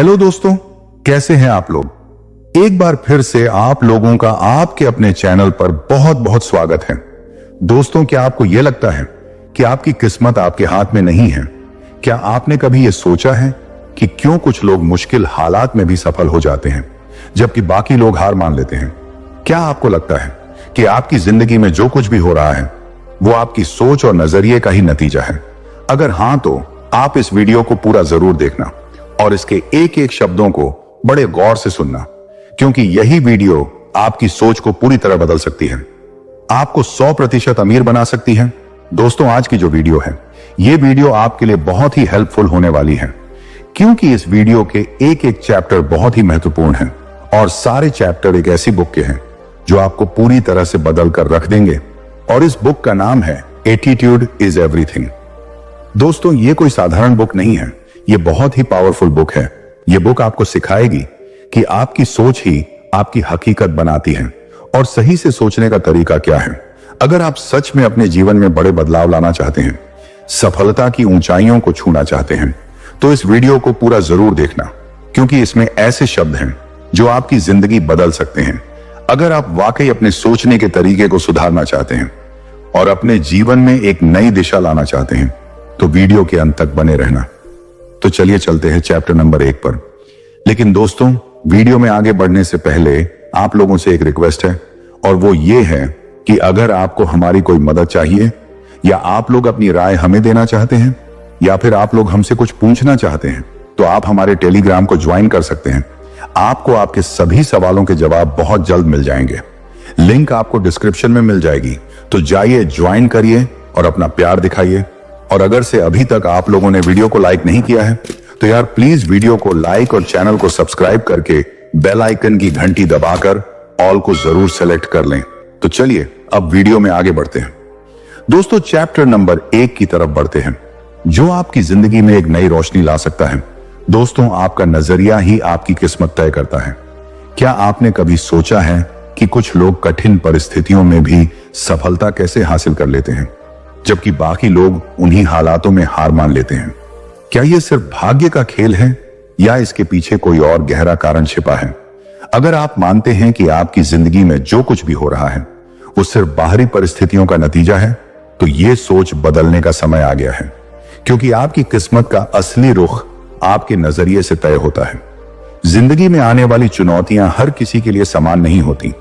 Hello दोस्तों, कैसे हैं आप लोग। एक बार फिर से आप लोगों का आपके अपने चैनल पर बहुत बहुत स्वागत है। दोस्तों, क्या आपको यह लगता है कि आपकी किस्मत आपके हाथ में नहीं है? क्या आपने कभी यह सोचा है कि क्यों कुछ लोग मुश्किल हालात में भी सफल हो जाते हैं जबकि बाकी लोग हार मान लेते हैं? क्या आपको लगता है कि आपकी जिंदगी में जो कुछ भी हो रहा है वो आपकी सोच और नजरिए का ही नतीजा है? अगर हां, तो आप इस वीडियो को पूरा जरूर देखना और इसके एक एक शब्दों को बड़े गौर से सुनना, क्योंकि यही वीडियो आपकी सोच को पूरी तरह बदल सकती है, आपको 100% अमीर बना सकती है। दोस्तों, आज की जो वीडियो है, ये वीडियो आपके लिए बहुत ही हेल्पफुल होने वाली है, क्योंकि इस वीडियो के एक एक चैप्टर बहुत ही महत्वपूर्ण हैं और सारे चैप्टर एक ऐसी बुक के हैं जो आपको पूरी तरह से बदल कर रख देंगे। और इस बुक का नाम है एटीट्यूड इज एवरीथिंग। दोस्तों, ये कोई साधारण बुक नहीं है, ये बहुत ही पावरफुल बुक है। ये बुक आपको सिखाएगी कि आपकी सोच ही आपकी हकीकत बनाती है और सही से सोचने का तरीका क्या है। अगर आप सच में अपने जीवन में बड़े बदलाव लाना चाहते हैं, सफलता की ऊंचाइयों को छूना चाहते हैं, तो इस वीडियो को पूरा जरूर देखना, क्योंकि इसमें ऐसे शब्द हैं जो आपकी जिंदगी बदल सकते हैं। अगर आप वाकई अपने सोचने के तरीके को सुधारना चाहते हैं और अपने जीवन में एक नई दिशा लाना चाहते हैं, तो वीडियो के अंत तक बने रहना। तो चलिए चलते हैं चैप्टर नंबर 1 पर। लेकिन दोस्तों, वीडियो में आगे बढ़ने से पहले आप लोगों से एक रिक्वेस्ट है, और वो ये है कि अगर आपको हमारी कोई मदद चाहिए, या आप लोग अपनी राय हमें देना चाहते हैं, या फिर आप लोग हमसे कुछ पूछना चाहते हैं, तो आप हमारे टेलीग्राम को ज्वाइन कर सकते हैं। आपको आपके सभी सवालों के जवाब बहुत जल्द मिल जाएंगे। लिंक आपको डिस्क्रिप्शन में मिल जाएगी, तो जाइए, ज्वाइन करिए और अपना प्यार दिखाइए। और अगर से अभी तक आप लोगों ने वीडियो को लाइक नहीं किया है, तो यार प्लीज वीडियो को लाइक और चैनल को सब्सक्राइब करके बेल आइकन की घंटी दबाकर ऑल को जरूर सेलेक्ट कर लें। तो चलिए अब वीडियो में आगे बढ़ते हैं। दोस्तों, चैप्टर नंबर 1 की तरफ बढ़ते हैं, जो आपकी जिंदगी में एक नई रोशनी ला सकता है। दोस्तों, आपका नजरिया ही आपकी किस्मत तय करता है। क्या आपने कभी सोचा है कि कुछ लोग कठिन परिस्थितियों में भी सफलता कैसे हासिल कर लेते हैं, जबकि बाकी लोग उन्हीं हालातों में हार मान लेते हैं? क्या यह सिर्फ भाग्य का खेल है, या इसके पीछे कोई और गहरा कारण छिपा है? अगर आप मानते हैं कि आपकी जिंदगी में जो कुछ भी हो रहा है वो सिर्फ बाहरी परिस्थितियों का नतीजा है, तो यह सोच बदलने का समय आ गया है, क्योंकि आपकी किस्मत का असली रुख आपके नजरिए से तय होता है। जिंदगी में आने वाली चुनौतियां हर किसी के लिए समान नहीं होती,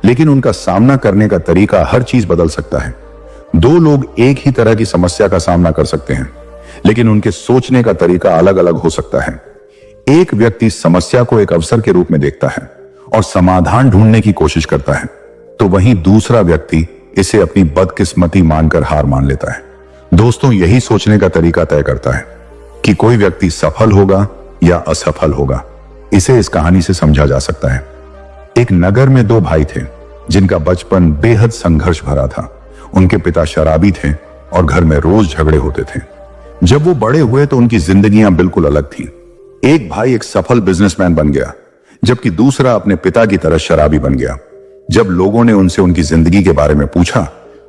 लेकिन उनका सामना करने का तरीका हर चीज बदल सकता है। 2 लोग एक ही तरह की समस्या का सामना कर सकते हैं, लेकिन उनके सोचने का तरीका अलग अलग हो सकता है। एक व्यक्ति समस्या को एक अवसर के रूप में देखता है और समाधान ढूंढने की कोशिश करता है, तो वहीं दूसरा व्यक्ति इसे अपनी बदकिस्मती मानकर हार मान लेता है। दोस्तों, यही सोचने का तरीका तय करता है कि कोई व्यक्ति सफल होगा या असफल होगा। इसे इस कहानी से समझा जा सकता है। एक नगर में 2 भाई थे जिनका बचपन बेहद संघर्ष भरा था। उनके पिता शराबी थे और घर में रोज झगड़े होते थे। जब वो बड़े हुए तो उनकी जिंदगियां बिल्कुल अलग थी। एक भाई एक सफल बिजनेसमैन बन गया, जबकि दूसरा अपने पिता की तरह शराबी बन गया। जब लोगों ने उनसे उनकी जिंदगी के बारे में पूछा,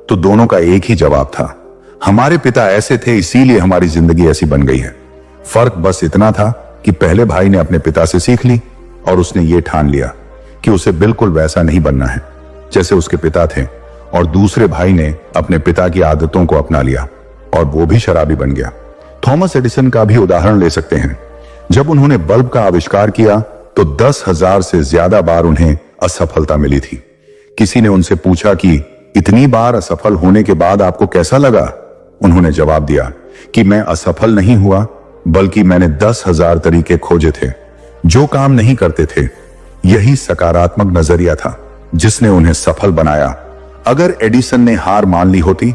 तो दोनों का एक ही जवाब था, हमारे पिता ऐसे थे, इसीलिए हमारी जिंदगी ऐसी बन गई है। फर्क बस इतना था कि पहले भाई ने अपने पिता से सीख ली और उसने ये ठान लिया कि उसे बिल्कुल वैसा नहीं बनना है जैसे उसके पिता थे, और दूसरे भाई ने अपने पिता की आदतों को अपना लिया और वो भी शराबी बन गया। थॉमस एडिसन का भी उदाहरण ले सकते हैं। जब उन्होंने बल्ब का आविष्कार किया तो 10,000 से ज्यादा बार उन्हें असफलता मिली थी। किसी ने उनसे पूछा कि इतनी बार असफल होने के बाद आपको कैसा लगा? उन्होंने जवाब दिया कि मैं असफल नहीं हुआ, बल्कि मैंने 10,000 तरीके खोजे थे जो काम नहीं करते थे। यही सकारात्मक नजरिया था जिसने उन्हें सफल बनाया। अगर एडिसन ने हार मान ली होती,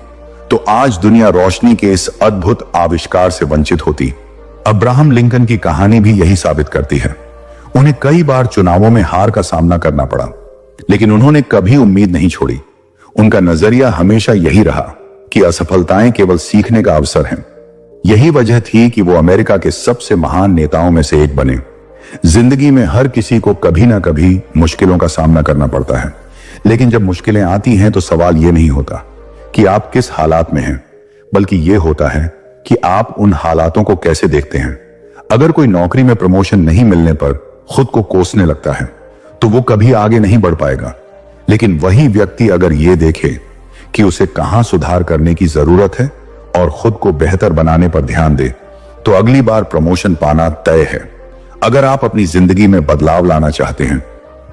तो आज दुनिया रोशनी के इस अद्भुत आविष्कार से वंचित होती। अब्राहम लिंकन की कहानी भी यही साबित करती है। उन्हें कई बार चुनावों में हार का सामना करना पड़ा, लेकिन उन्होंने कभी उम्मीद नहीं छोड़ी। उनका नजरिया हमेशा यही रहा कि असफलताएं केवल सीखने का अवसर हैं। यही वजह थी कि वो अमेरिका के सबसे महान नेताओं में से एक बने। जिंदगी में हर किसी को कभी ना कभी मुश्किलों का सामना करना पड़ता है, लेकिन जब मुश्किलें आती हैं तो सवाल यह नहीं होता कि आप किस हालात में हैं, बल्कि यह होता है कि आप उन हालातों को कैसे देखते हैं। अगर कोई नौकरी में प्रमोशन नहीं मिलने पर खुद को कोसने लगता है तो वो कभी आगे नहीं बढ़ पाएगा। लेकिन वही व्यक्ति अगर ये देखे कि उसे कहां सुधार करने की जरूरत है और खुद को बेहतर बनाने पर ध्यान दे, तो अगली बार प्रमोशन पाना तय है। अगर आप अपनी जिंदगी में बदलाव लाना चाहते हैं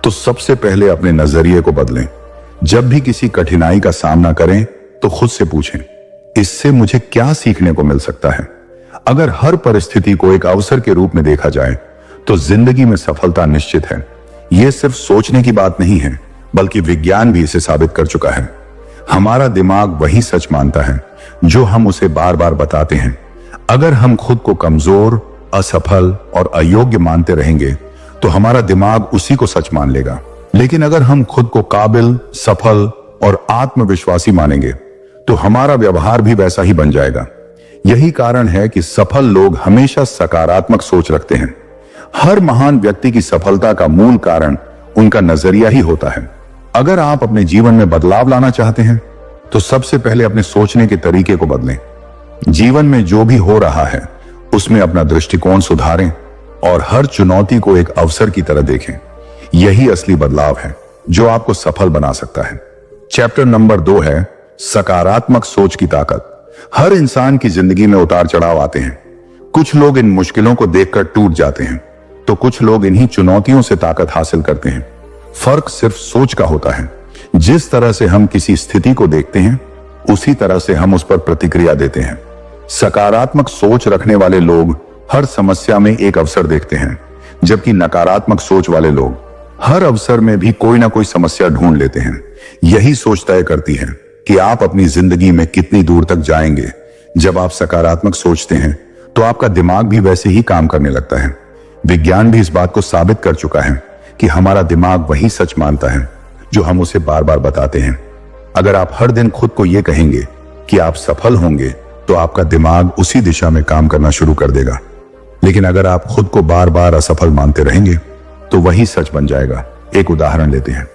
तो सबसे पहले अपने नजरिए को बदलें। जब भी किसी कठिनाई का सामना करें तो खुद से पूछें, इससे मुझे क्या सीखने को मिल सकता है। अगर हर परिस्थिति को एक अवसर के रूप में देखा जाए तो जिंदगी में सफलता निश्चित है। यह सिर्फ सोचने की बात नहीं है, बल्कि विज्ञान भी इसे साबित कर चुका है। हमारा दिमाग वही सच मानता है जो हम उसे बार बार बताते हैं। अगर हम खुद को कमजोर, असफल और अयोग्य मानते रहेंगे तो हमारा दिमाग उसी को सच मान लेगा। लेकिन अगर हम खुद को काबिल, सफल और आत्मविश्वासी मानेंगे तो हमारा व्यवहार भी वैसा ही बन जाएगा। यही कारण है कि सफल लोग हमेशा सकारात्मक सोच रखते हैं। हर महान व्यक्ति की सफलता का मूल कारण उनका नजरिया ही होता है। अगर आप अपने जीवन में बदलाव लाना चाहते हैं तो सबसे पहले अपने सोचने के तरीके को बदलें। जीवन में जो भी हो रहा है उसमें अपना दृष्टिकोण सुधारें और हर चुनौती को एक अवसर की तरह देखें। यही असली बदलाव है जो आपको सफल बना सकता है। चैप्टर नंबर 2 है सकारात्मक सोच की ताकत। हर इंसान की जिंदगी में उतार चढ़ाव आते हैं। कुछ लोग इन मुश्किलों को देखकर टूट जाते हैं तो कुछ लोग इन्हीं चुनौतियों से ताकत हासिल करते हैं। फर्क सिर्फ सोच का होता है। जिस तरह से हम किसी स्थिति को देखते हैं उसी तरह से हम उस पर प्रतिक्रिया देते हैं। सकारात्मक सोच रखने वाले लोग हर समस्या में एक अवसर देखते हैं, जबकि नकारात्मक सोच वाले लोग हर अवसर में भी कोई ना कोई समस्या ढूंढ लेते हैं। यही सोच तय करती है कि आप अपनी जिंदगी में कितनी दूर तक जाएंगे। जब आप सकारात्मक सोचते हैं तो आपका दिमाग भी वैसे ही काम करने लगता है। विज्ञान भी इस बात को साबित कर चुका है कि हमारा दिमाग वही सच मानता है जो हम उसे बार बार बताते हैं। अगर आप हर दिन खुद को यह कहेंगे कि आप सफल होंगे तो आपका दिमाग उसी दिशा में काम करना शुरू कर देगा। लेकिन अगर आप खुद को बार बार असफल मानते रहेंगे तो वही सच बन जाएगा। एक उदाहरण लेते हैं।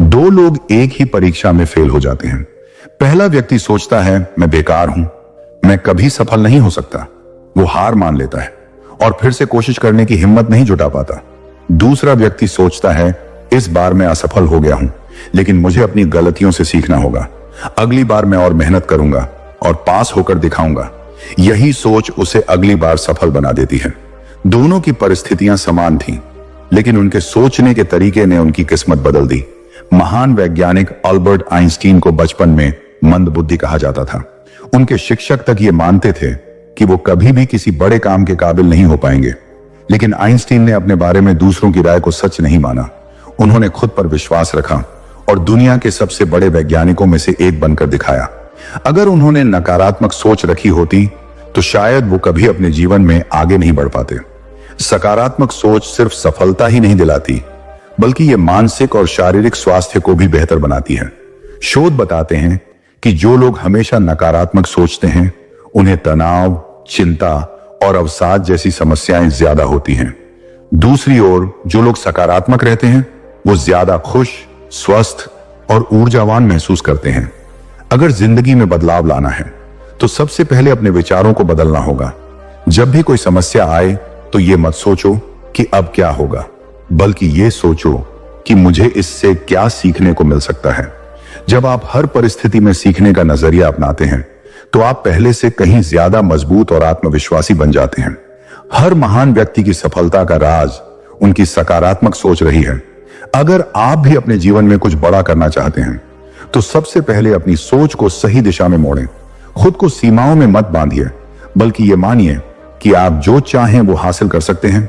2 लोग एक ही परीक्षा में फेल हो जाते हैं। पहला व्यक्ति सोचता है मैं बेकार हूं, मैं कभी सफल नहीं हो सकता। वो हार मान लेता है और फिर से कोशिश करने की हिम्मत नहीं जुटा पाता। दूसरा व्यक्ति सोचता है इस बार मैं असफल हो गया हूं, लेकिन मुझे अपनी गलतियों से सीखना होगा। अगली बार मैं और मेहनत करूंगा और पास होकर दिखाऊंगा। यही सोच उसे अगली बार सफल बना देती है। दोनों की परिस्थितियां समान थीं, लेकिन उनके सोचने के तरीके ने उनकी किस्मत बदल दी। महान वैज्ञानिक अल्बर्ट आइंस्टीन को बचपन में मंदबुद्धि कहा जाता था। उनके शिक्षक तक ये मानते थे कि वो कभी भी किसी बड़े काम के काबिल नहीं हो पाएंगे। लेकिन आइंस्टीन ने अपने बारे में दूसरों की राय को सच नहीं माना। उन्होंने खुद पर विश्वास रखा और दुनिया के सबसे बड़े वैज्ञानिकों में से एक बनकर दिखाया। अगर उन्होंने नकारात्मक सोच रखी होती तो शायद वो कभी अपने जीवन में आगे नहीं बढ़ पाते। सकारात्मक सोच सिर्फ सफलता ही नहीं दिलाती, बल्कि ये मानसिक और शारीरिक स्वास्थ्य को भी बेहतर बनाती है। शोध बताते हैं कि जो लोग हमेशा नकारात्मक सोचते हैं उन्हें तनाव, चिंता और अवसाद जैसी समस्याएं ज्यादा होती हैं। दूसरी ओर जो लोग सकारात्मक रहते हैं वो ज्यादा खुश, स्वस्थ और ऊर्जावान महसूस करते हैं। अगर जिंदगी में बदलाव लाना है तो सबसे पहले अपने विचारों को बदलना होगा। जब भी कोई समस्या आए तो ये मत सोचो कि अब क्या होगा, बल्कि ये सोचो कि मुझे इससे क्या सीखने को मिल सकता है। जब आप हर परिस्थिति में सीखने का नजरिया अपनाते हैं तो आप पहले से कहीं ज्यादा मजबूत और आत्मविश्वासी बन जाते हैं। हर महान व्यक्ति की सफलता का राज उनकी सकारात्मक सोच रही है। अगर आप भी अपने जीवन में कुछ बड़ा करना चाहते हैं तो सबसे पहले अपनी सोच को सही दिशा में मोड़ें। खुद को सीमाओं में मत बांधिए, बल्कि ये मानिए कि आप जो चाहें वो हासिल कर सकते हैं।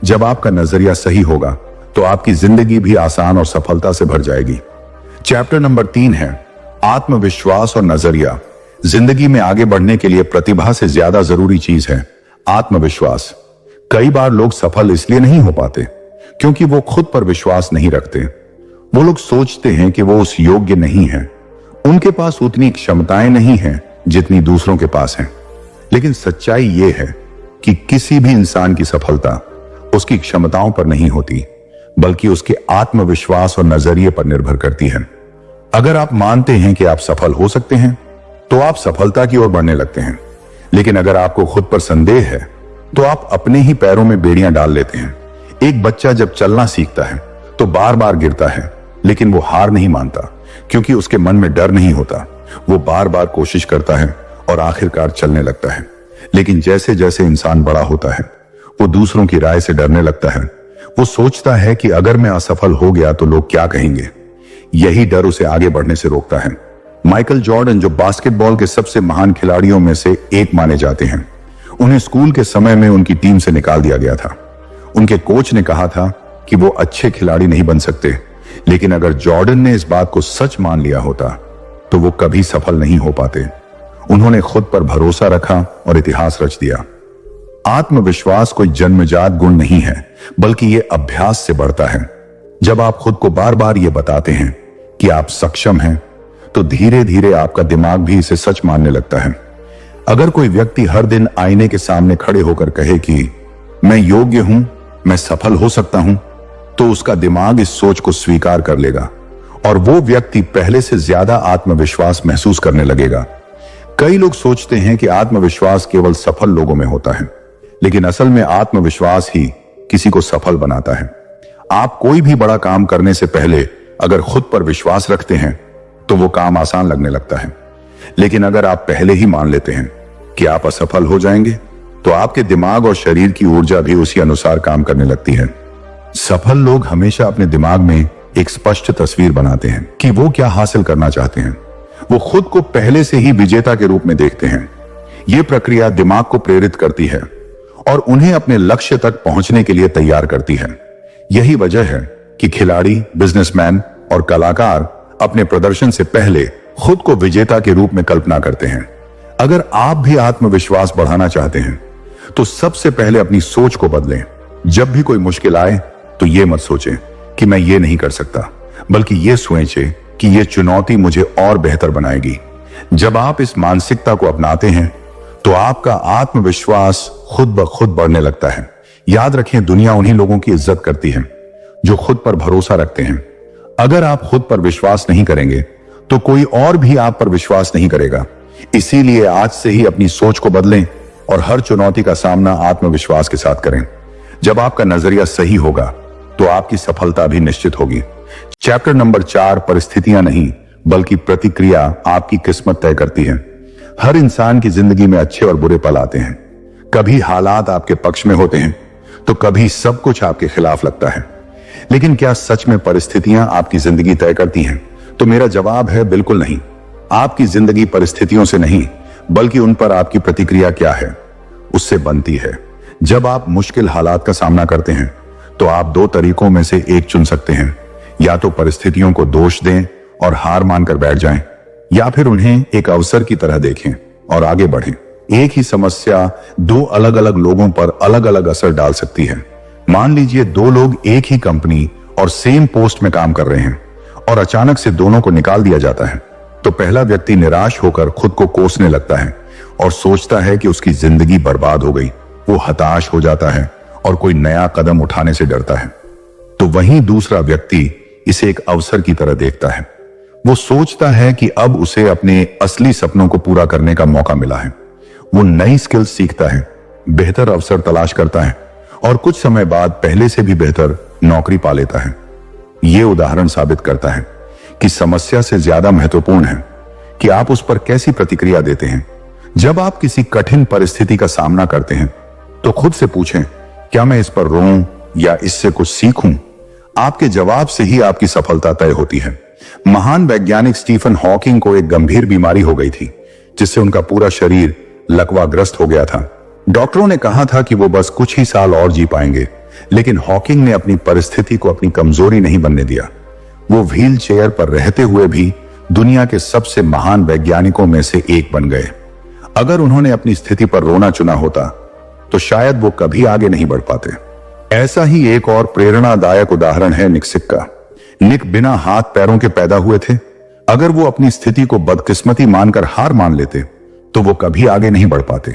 जब आपका नजरिया सही होगा तो आपकी जिंदगी भी आसान और सफलता से भर जाएगी। चैप्टर नंबर 3 है आत्मविश्वास और नजरिया। जिंदगी में आगे बढ़ने के लिए प्रतिभा से ज्यादा जरूरी चीज है आत्मविश्वास। कई बार लोग सफल इसलिए नहीं हो पाते क्योंकि वो खुद पर विश्वास नहीं रखते। वो लोग सोचते हैं कि वो उस योग्य नहीं है, उनके पास उतनी क्षमताएं नहीं हैं जितनी दूसरों के पास हैं। लेकिन सच्चाई ये है कि किसी भी इंसान की सफलता उसकी क्षमताओं पर नहीं होती, बल्कि उसके आत्मविश्वास और नजरिए पर निर्भर करती है। अगर आप मानते हैं कि आप सफल हो सकते हैं तो आप सफलता की ओर बढ़ने लगते हैं। लेकिन अगर आपको खुद पर संदेह है तो आप अपने ही पैरों में बेड़ियां डाल लेते हैं। एक बच्चा जब चलना सीखता है तो बार बार गिरता है, लेकिन वो हार नहीं मानता, क्योंकि उसके मन में डर नहीं होता। वो बार बार कोशिश करता है और आखिरकार चलने लगता है। लेकिन जैसे जैसे इंसान बड़ा होता है, वो दूसरों की राय से डरने लगता है। वो सोचता है कि अगर मैं असफल हो गया तो लोग क्या कहेंगे। यही डर उसे आगे बढ़ने से रोकता है। माइकल जॉर्डन, जो बास्केटबॉल के सबसे महान खिलाड़ियों में से एक माने जाते हैं, उन्हें स्कूल के समय में उनकी टीम से निकाल दिया गया था। उनके कोच ने कहा था कि वो अच्छे खिलाड़ी नहीं बन सकते, लेकिन अगर जॉर्डन ने इस बात को सच मान लिया होता तो वो कभी सफल नहीं हो पाते। उन्होंने खुद पर भरोसा रखा और इतिहास रच दिया। आत्मविश्वास कोई जन्मजात गुण नहीं है, बल्कि ये अभ्यास से बढ़ता है। जब आप खुद को बार बार ये बताते हैं कि आप सक्षम हैं, तो धीरे धीरे आपका दिमाग भी इसे सच मानने लगता है। अगर कोई व्यक्ति हर दिन आईने के सामने खड़े होकर कहे कि मैं योग्य हूं, मैं सफल हो सकता हूं, तो उसका दिमाग इस सोच को स्वीकार कर लेगा और वो व्यक्ति पहले से ज्यादा आत्मविश्वास महसूस करने लगेगा। कई लोग सोचते हैं कि आत्मविश्वास केवल सफल लोगों में होता है, लेकिन असल में आत्मविश्वास ही किसी को सफल बनाता है। आप कोई भी बड़ा काम करने से पहले अगर खुद पर विश्वास रखते हैं तो वो काम आसान लगने लगता है। लेकिन अगर आप पहले ही मान लेते हैं कि आप असफल हो जाएंगे, तो आपके दिमाग और शरीर की ऊर्जा भी उसी अनुसार काम करने लगती है। सफल लोग हमेशा अपने दिमाग में एक स्पष्ट तस्वीर बनाते हैं कि वो क्या हासिल करना चाहते हैं। वो खुद को पहले से ही विजेता के रूप में देखते हैं। ये प्रक्रिया दिमाग को प्रेरित करती है और उन्हें अपने लक्ष्य तक पहुंचने के लिए तैयार करती है। यही वजह है कि खिलाड़ी, बिजनेसमैन और कलाकार अपने प्रदर्शन से पहले खुद को विजेता के रूप में कल्पना करते हैं। अगर आप भी आत्मविश्वास बढ़ाना चाहते हैं, तो सबसे पहले अपनी सोच को बदलें। जब भी कोई मुश्किल आए तो ये मत सोचें कि मैं ये नहीं कर सकता, बल्कि ये सोचें कि ये चुनौती मुझे और बेहतर बनाएगी। जब आप इस मानसिकता को अपनाते हैं, तो आपका आत्मविश्वास खुद ब खुद बढ़ने लगता है। याद रखें, दुनिया उन्हीं लोगों की इज्जत करती है जो खुद पर भरोसा रखते हैं। अगर आप खुद पर विश्वास नहीं करेंगे, तो कोई और भी आप पर विश्वास नहीं करेगा। इसीलिए आज से ही अपनी सोच को बदलें और हर चुनौती का सामना आत्मविश्वास के साथ करें। जब आपका नजरिया सही होगा, तो आपकी सफलता भी निश्चित होगी। चैप्टर नंबर 4, परिस्थितियां नहीं बल्कि प्रतिक्रिया आपकी किस्मत तय करती है। हर इंसान की जिंदगी में अच्छे और बुरे पल आते हैं। कभी हालात आपके पक्ष में होते हैं, तो कभी सब कुछ आपके खिलाफ लगता है। लेकिन क्या सच में परिस्थितियां आपकी जिंदगी तय करती हैं? तो मेरा जवाब है बिल्कुल नहीं। आपकी जिंदगी परिस्थितियों से नहीं, बल्कि उन पर आपकी प्रतिक्रिया क्या है, उससे बनती है। जब आप मुश्किल हालात का सामना करते हैं, तो आप दो तरीकों में से एक चुन सकते हैं। या तो परिस्थितियों को दोष दें और हार मानकर बैठ जाएं, या फिर उन्हें एक अवसर की तरह देखें और आगे बढ़ें। एक ही समस्या दो अलग अलग लोगों पर अलग अलग असर डाल सकती है। मान लीजिए दो लोग एक ही कंपनी और सेम पोस्ट में काम कर रहे हैं और अचानक से दोनों को निकाल दिया जाता है, तो पहला व्यक्ति निराश होकर खुद को कोसने लगता है और सोचता है कि उसकी जिंदगी बर्बाद हो गई। वो हताश हो जाता है और कोई नया कदम उठाने से डरता है। तो वहीं दूसरा व्यक्ति इसे एक अवसर की तरह देखता है। वो सोचता है कि अब उसे अपने असली सपनों को पूरा करने का मौका मिला है। वो नई स्किल्स सीखता है, बेहतर अवसर तलाश करता है और कुछ समय बाद पहले से भी बेहतर नौकरी पा लेता है। ये उदाहरण साबित करता है कि समस्या से ज्यादा महत्वपूर्ण है कि आप उस पर कैसी प्रतिक्रिया देते हैं। जब आप किसी कठिन परिस्थिति का सामना करते हैं, तो खुद से पूछें, क्या मैं इस पर रोऊं या इससे कुछ सीखूं? आपके जवाब से ही आपकी सफलता तय होती है। महान वैज्ञानिक स्टीफन हॉकिंग को एक गंभीर बीमारी हो गई थी, जिससे उनका पूरा शरीर लकवाग्रस्त हो गया था। डॉक्टरों ने कहा था कि वो बस कुछ ही साल और जी पाएंगे, लेकिन हॉकिंग ने अपनी परिस्थिति को अपनी कमजोरी नहीं बनने दिया। वो व्हील चेयर पर रहते हुए भी दुनिया के सबसे महान वैज्ञानिकों में से एक बन गए। अगर उन्होंने अपनी स्थिति पर रोना चुना होता, तो शायद वो कभी आगे नहीं बढ़ पाते। ऐसा ही एक और प्रेरणादायक उदाहरण है निक का। निक बिना हाथ पैरों के पैदा हुए थे। अगर वो अपनी स्थिति को बदकिस्मती मानकर हार मान लेते, तो वो कभी आगे नहीं बढ़ पाते।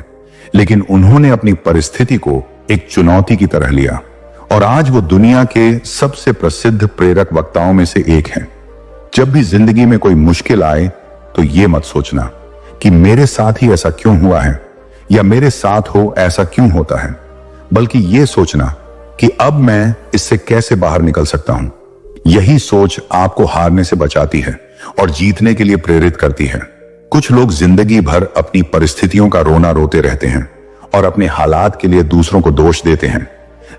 लेकिन उन्होंने अपनी परिस्थिति को एक चुनौती की तरह लिया और आज वो दुनिया के सबसे प्रसिद्ध प्रेरक वक्ताओं में से एक हैं। जब भी जिंदगी में कोई मुश्किल आए, तो ये मत सोचना कि मेरे साथ ही ऐसा क्यों हुआ है, या मेरे साथ हो ऐसा क्यों होता है, बल्कि ये सोचना कि अब मैं इससे कैसे बाहर निकल सकता हूं। यही सोच आपको हारने से बचाती है और जीतने के लिए प्रेरित करती है। कुछ लोग जिंदगी भर अपनी परिस्थितियों का रोना रोते रहते हैं और अपने हालात के लिए दूसरों को दोष देते हैं,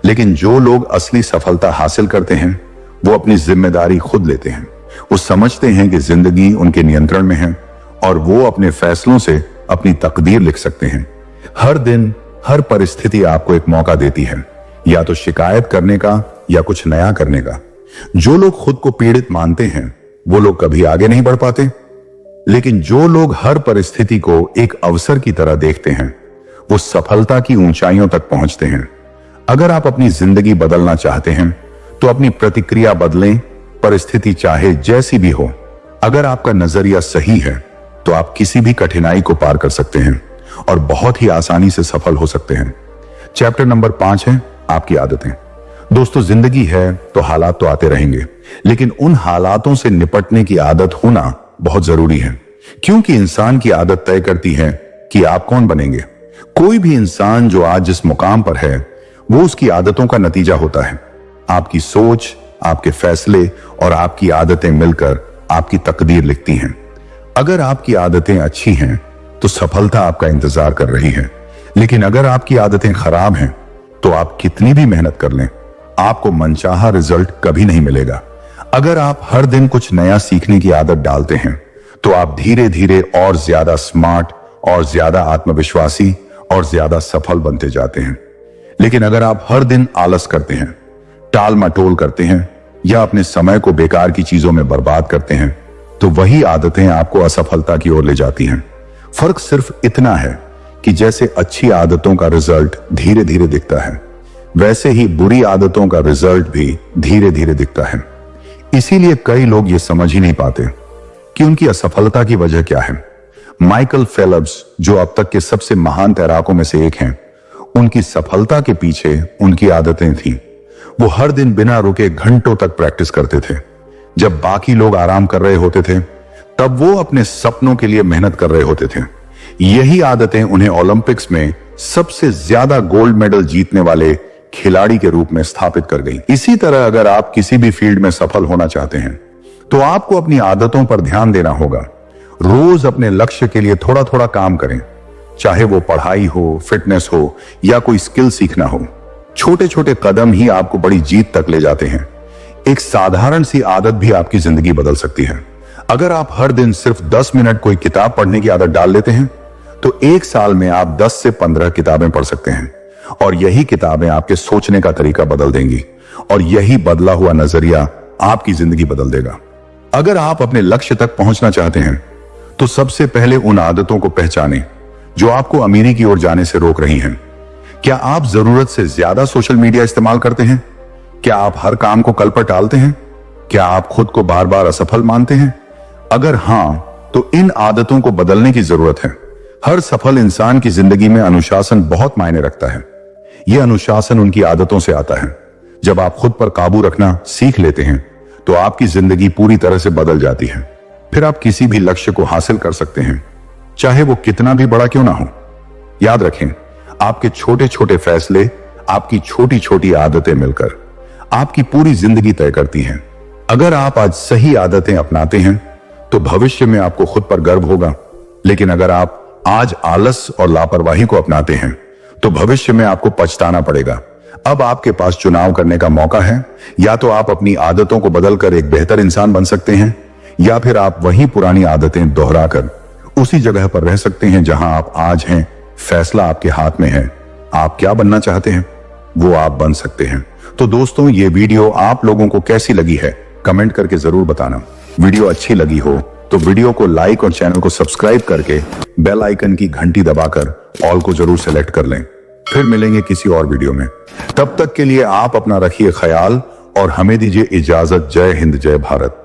लेकिन जो लोग असली सफलता हासिल करते हैं वो अपनी जिम्मेदारी खुद लेते हैं। वो समझते हैं कि जिंदगी उनके नियंत्रण में है और वो अपने फैसलों से अपनी तकदीर लिख सकते हैं। हर दिन हर परिस्थिति आपको एक मौका देती है, या तो शिकायत करने का या कुछ नया करने का। जो लोग खुद को पीड़ित मानते हैं वो लोग कभी आगे नहीं बढ़ पाते, लेकिन जो लोग हर परिस्थिति को एक अवसर की तरह देखते हैं वो सफलता की ऊंचाइयों तक पहुंचते हैं। अगर आप अपनी जिंदगी बदलना चाहते हैं तो अपनी प्रतिक्रिया बदलें, परिस्थिति चाहे जैसी भी हो। अगर आपका नजरिया सही है तो आप किसी भी कठिनाई को पार कर सकते हैं और बहुत ही आसानी से सफल हो सकते हैं। चैप्टर नंबर 5 है आपकी आदतें। दोस्तों, जिंदगी है तो हालात तो आते रहेंगे, लेकिन उन हालातों से निपटने की आदत होना बहुत जरूरी है, क्योंकि इंसान की आदत तय करती है कि आप कौन बनेंगे। कोई भी इंसान जो आज जिस मुकाम पर है वो उसकी आदतों का नतीजा होता है। आपकी सोच, आपके फैसले और आपकी आदतें मिलकर आपकी तकदीर लिखती हैं। अगर आपकी आदतें अच्छी हैं तो सफलता आपका इंतजार कर रही है, लेकिन अगर आपकी आदतें खराब हैं तो आप कितनी भी मेहनत कर लें, आपको मनचाहा रिजल्ट कभी नहीं मिलेगा। अगर आप हर दिन कुछ नया सीखने की आदत डालते हैं तो आप धीरे धीरे और ज्यादा स्मार्ट और ज्यादा आत्मविश्वासी और ज्यादा सफल बनते जाते हैं। लेकिन अगर आप हर दिन आलस करते हैं, टाल मटोल करते हैं या अपने समय को बेकार की चीजों में बर्बाद करते हैं तो वही आदतें आपको असफलता की ओर ले जाती हैं। फर्क सिर्फ इतना है कि जैसे अच्छी आदतों का रिजल्ट धीरे धीरे दिखता है, वैसे ही बुरी आदतों का रिजल्ट भी धीरे धीरे दिखता है। इसीलिए कई लोग ये समझ ही नहीं पाते कि उनकी असफलता की वजह क्या है। माइकल फेल्प्स, जो अब तक के सबसे महान तैराकों में से एक हैं, उनकी सफलता के पीछे उनकी आदतें थीं। वो हर दिन बिना रुके घंटों तक प्रैक्टिस करते थे। जब बाकी लोग आराम कर रहे होते थे तब वो अपने सपनों के लिए मेहनत कर रहे होते थे। यही आदतें उन्हें ओलंपिक्स में सबसे ज्यादा गोल्ड मेडल जीतने वाले खिलाड़ी के रूप में स्थापित कर गई। इसी तरह अगर आप किसी भी फील्ड में सफल होना चाहते हैं तो आपको अपनी आदतों पर ध्यान देना होगा। रोज अपने लक्ष्य के लिए थोड़ा थोड़ा काम करें, चाहे वो पढ़ाई हो, फिटनेस हो या कोई स्किल सीखना हो। छोटे छोटे कदम ही आपको बड़ी जीत तक ले जाते हैं। एक साधारण सी आदत भी आपकी जिंदगी बदल सकती है। अगर आप हर दिन सिर्फ 10 मिनट कोई किताब पढ़ने की आदत डाल लेते हैं तो एक साल में आप 10 से 15 किताबें पढ़ सकते हैं, और यही किताबें आपके सोचने का तरीका बदल देंगी और यही बदला हुआ नजरिया आपकी जिंदगी बदल देगा। अगर आप अपने लक्ष्य तक पहुंचना चाहते हैं तो सबसे पहले उन आदतों को पहचानें जो आपको अमीरी की ओर जाने से रोक रही हैं। क्या आप जरूरत से ज्यादा सोशल मीडिया इस्तेमाल करते हैं? क्या आप हर काम को कल पर टालते हैं? क्या आप खुद को बार बार असफल मानते हैं? अगर हां, तो इन आदतों को बदलने की जरूरत है। हर सफल इंसान की जिंदगी में अनुशासन बहुत मायने रखता है। यह अनुशासन उनकी आदतों से आता है। जब आप खुद पर काबू रखना सीख लेते हैं तो आपकी जिंदगी पूरी तरह से बदल जाती है। फिर आप किसी भी लक्ष्य को हासिल कर सकते हैं, चाहे वो कितना भी बड़ा क्यों ना हो। याद रखें, आपके छोटे छोटे फैसले, आपकी छोटी छोटी आदतें मिलकर आपकी पूरी जिंदगी तय करती हैं। अगर आप आज सही आदतें अपनाते हैं तो भविष्य में आपको खुद पर गर्व होगा, लेकिन अगर आप आज आलस और लापरवाही को अपनाते हैं तो भविष्य में आपको पछताना पड़ेगा। अब आपके पास चुनाव करने का मौका है। या तो आप अपनी आदतों को बदलकर एक बेहतर इंसान बन सकते हैं, या फिर आप वही पुरानी आदतें दोहराकर उसी जगह पर रह सकते हैं जहां आप आज हैं। फैसला आपके हाथ में है। आप क्या बनना चाहते हैं वो आप बन सकते हैं। तो दोस्तों, ये वीडियो आप लोगों को कैसी लगी है कमेंट करके जरूर बताना। वीडियो अच्छी लगी हो तो वीडियो को लाइक और चैनल को सब्सक्राइब करके बेल आइकन की घंटी दबाकर ऑल को जरूर सेलेक्ट कर लें। फिर मिलेंगे किसी और वीडियो में। तब तक के लिए आप अपना रखिए ख्याल और हमें दीजिए इजाजत। जय हिंद, जय भारत।